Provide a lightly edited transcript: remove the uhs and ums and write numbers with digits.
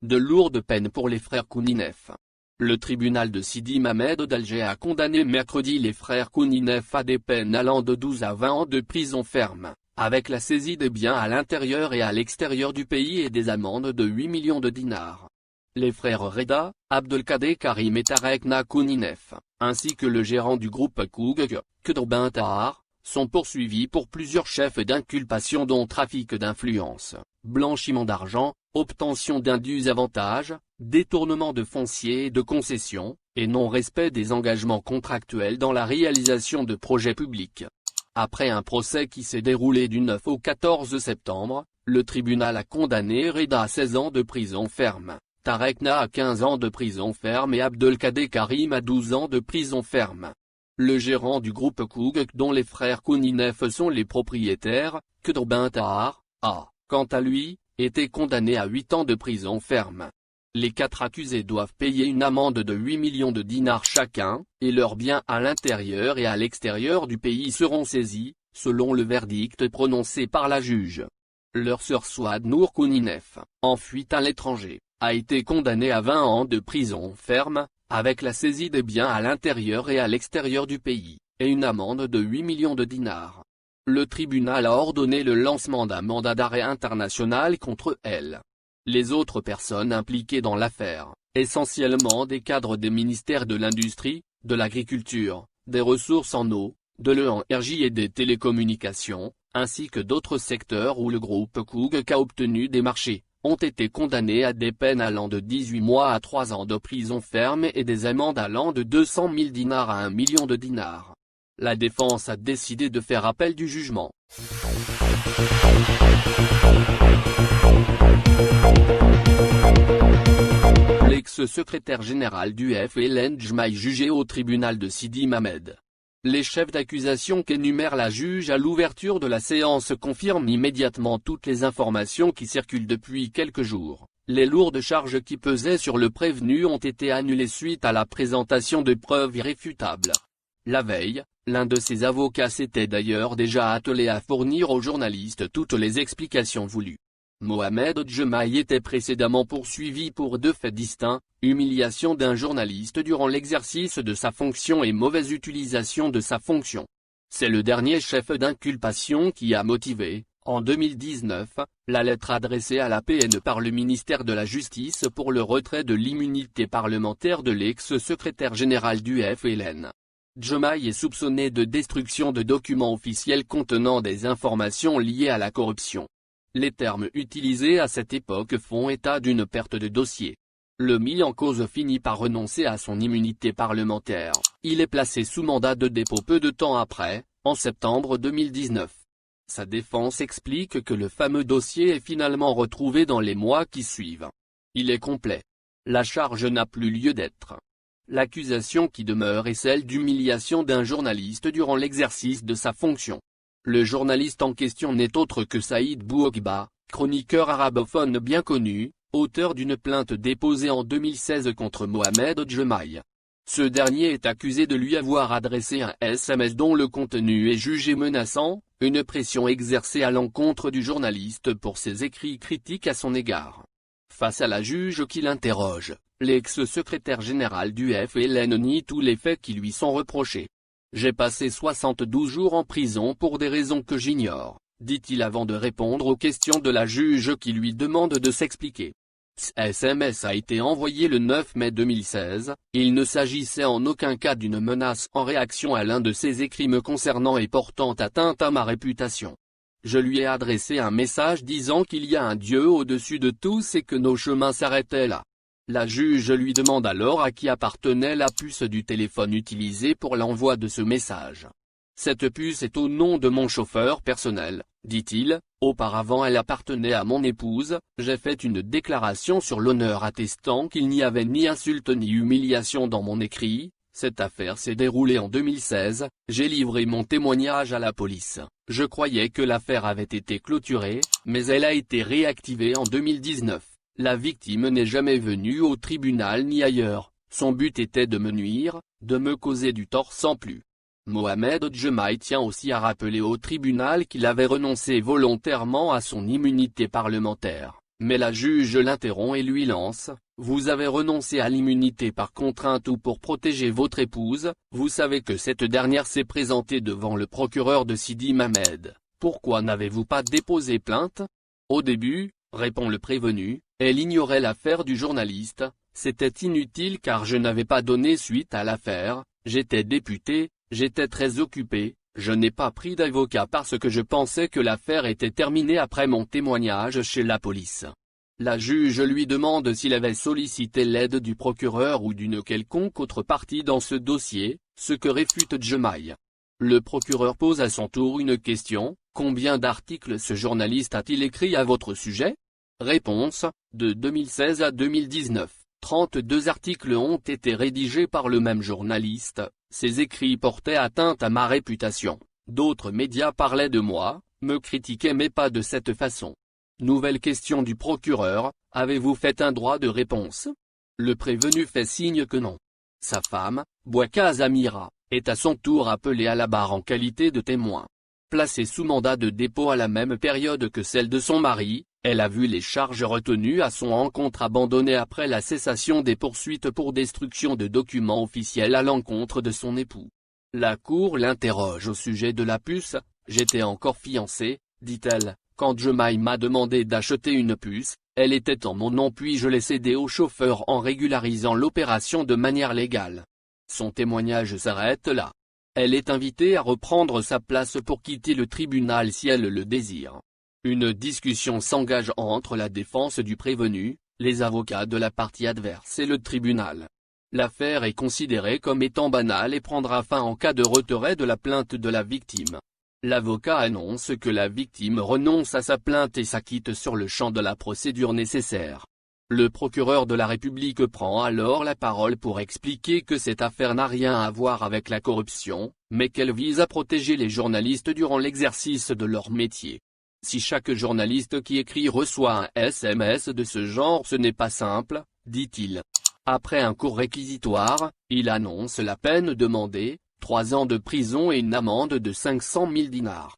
De lourdes peines pour les frères Kouninef. Le tribunal de Sidi Mamed d'Alger a condamné mercredi les frères Kouninef à des peines allant de 12 à 20 ans de prison ferme, avec la saisie des biens à l'intérieur et à l'extérieur du pays et des amendes de 8 millions de dinars. Les frères Reda, Abdelkader Karim et Tarekna Kouninef, ainsi que le gérant du groupe Kougek, Khedr Ben Tahar, sont poursuivis pour plusieurs chefs d'inculpation dont trafic d'influence, blanchiment d'argent, obtention d'indus avantages, détournement de foncier et de concessions, et non-respect des engagements contractuels dans la réalisation de projets publics. Après un procès qui s'est déroulé du 9 au 14 septembre, le tribunal a condamné Reda à 16 ans de prison ferme, Tarekna à 15 ans de prison ferme et Abdelkader Karim à 12 ans de prison ferme. Le gérant du groupe Kougek dont les frères Kouninef sont les propriétaires, Khedr Ben Tahar, a, quant à lui, été condamné à 8 ans de prison ferme. Les 4 accusés doivent payer une amende de 8 millions de dinars chacun, et leurs biens à l'intérieur et à l'extérieur du pays seront saisis, selon le verdict prononcé par la juge. Leur sœur Souad Nour Kouninef, en fuite à l'étranger, a été condamnée à 20 ans de prison ferme, avec la saisie des biens à l'intérieur et à l'extérieur du pays, et une amende de 8 millions de dinars. Le tribunal a ordonné le lancement d'un mandat d'arrêt international contre elle. Les autres personnes impliquées dans l'affaire, essentiellement des cadres des ministères de l'Industrie, de l'Agriculture, des Ressources en eau, de l'énergie et des télécommunications, ainsi que d'autres secteurs où le groupe Kougek a obtenu des marchés, ont été condamnés à des peines allant de 18 mois à 3 ans de prison ferme et des amendes allant de 200 000 dinars à 1 million de dinars. La défense a décidé de faire appel du jugement. L'ex-secrétaire général du FLN Djemaï jugé au tribunal de Sidi Mamed. Les chefs d'accusation qu'énumère la juge à l'ouverture de la séance confirment immédiatement toutes les informations qui circulent depuis quelques jours. Les lourdes charges qui pesaient sur le prévenu ont été annulées suite à la présentation de preuves irréfutables. La veille, l'un de ses avocats s'était d'ailleurs déjà attelé à fournir aux journalistes toutes les explications voulues. Mohamed Djemaï était précédemment poursuivi pour 2 faits distincts, humiliation d'un journaliste durant l'exercice de sa fonction et mauvaise utilisation de sa fonction. C'est le dernier chef d'inculpation qui a motivé, en 2019, la lettre adressée à la PN par le ministère de la Justice pour le retrait de l'immunité parlementaire de l'ex-secrétaire général du FLN. Djemaï est soupçonné de destruction de documents officiels contenant des informations liées à la corruption. Les termes utilisés à cette époque font état d'une perte de dossier. Le mis en cause finit par renoncer à son immunité parlementaire. Il est placé sous mandat de dépôt peu de temps après, en septembre 2019. Sa défense explique que le fameux dossier est finalement retrouvé dans les mois qui suivent. Il est complet. La charge n'a plus lieu d'être. L'accusation qui demeure est celle d'humiliation d'un journaliste durant l'exercice de sa fonction. Le journaliste en question n'est autre que Saïd Bouokba, chroniqueur arabophone bien connu, auteur d'une plainte déposée en 2016 contre Mohamed Djemaï. Ce dernier est accusé de lui avoir adressé un SMS dont le contenu est jugé menaçant, une pression exercée à l'encontre du journaliste pour ses écrits critiques à son égard. Face à la juge qui l'interroge, l'ex-secrétaire général du FLN nie tous les faits qui lui sont reprochés. « J'ai passé 72 jours en prison pour des raisons que j'ignore », dit-il avant de répondre aux questions de la juge qui lui demande de s'expliquer. Ce SMS a été envoyé le 9 mai 2016, il ne s'agissait en aucun cas d'une menace en réaction à l'un de ses écrits me concernant et portant atteinte à ma réputation. Je lui ai adressé un message disant qu'il y a un Dieu au-dessus de tous et que nos chemins s'arrêtaient là. La juge lui demande alors à qui appartenait la puce du téléphone utilisée pour l'envoi de ce message. Cette puce est au nom de mon chauffeur personnel, dit-il, auparavant elle appartenait à mon épouse, j'ai fait une déclaration sur l'honneur attestant qu'il n'y avait ni insulte ni humiliation dans mon écrit, cette affaire s'est déroulée en 2016, j'ai livré mon témoignage à la police, je croyais que l'affaire avait été clôturée, mais elle a été réactivée en 2019. La victime n'est jamais venue au tribunal ni ailleurs, son but était de me nuire, de me causer du tort sans plus. Mohamed Djemaï tient aussi à rappeler au tribunal qu'il avait renoncé volontairement à son immunité parlementaire, mais la juge l'interrompt et lui lance « Vous avez renoncé à l'immunité par contrainte ou pour protéger votre épouse, vous savez que cette dernière s'est présentée devant le procureur de Sidi Mamed, pourquoi n'avez-vous pas déposé plainte ?» Au début, répond le prévenu, elle ignorait l'affaire du journaliste, c'était inutile car je n'avais pas donné suite à l'affaire, j'étais député, j'étais très occupé, je n'ai pas pris d'avocat parce que je pensais que l'affaire était terminée après mon témoignage chez la police. La juge lui demande s'il avait sollicité l'aide du procureur ou d'une quelconque autre partie dans ce dossier, ce que réfute Djemaï. Le procureur pose à son tour une question, combien d'articles ce journaliste a-t-il écrit à votre sujet? Réponse, de 2016 à 2019, 32 articles ont été rédigés par le même journaliste, ces écrits portaient atteinte à ma réputation. D'autres médias parlaient de moi, me critiquaient mais pas de cette façon. Nouvelle question du procureur, avez-vous fait un droit de réponse? Le prévenu fait signe que non. Sa femme, Bouaka Zamira, est à son tour appelée à la barre en qualité de témoin. Placée sous mandat de dépôt à la même période que celle de son mari, elle a vu les charges retenues à son encontre abandonnées après la cessation des poursuites pour destruction de documents officiels à l'encontre de son époux. La cour l'interroge au sujet de la puce, « J'étais encore fiancée, dit-elle, quand Djemaï m'a demandé d'acheter une puce, elle était en mon nom puis je l'ai cédée au chauffeur en régularisant l'opération de manière légale. » Son témoignage s'arrête là. Elle est invitée à reprendre sa place pour quitter le tribunal si elle le désire. Une discussion s'engage entre la défense du prévenu, les avocats de la partie adverse et le tribunal. L'affaire est considérée comme étant banale et prendra fin en cas de retrait de la plainte de la victime. L'avocat annonce que la victime renonce à sa plainte et s'acquitte sur le champ de la procédure nécessaire. Le procureur de la République prend alors la parole pour expliquer que cette affaire n'a rien à voir avec la corruption, mais qu'elle vise à protéger les journalistes durant l'exercice de leur métier. Si chaque journaliste qui écrit reçoit un SMS de ce genre ce n'est pas simple, dit-il. Après un court réquisitoire, il annonce la peine demandée, 3 ans de prison et une amende de 500 000 dinars.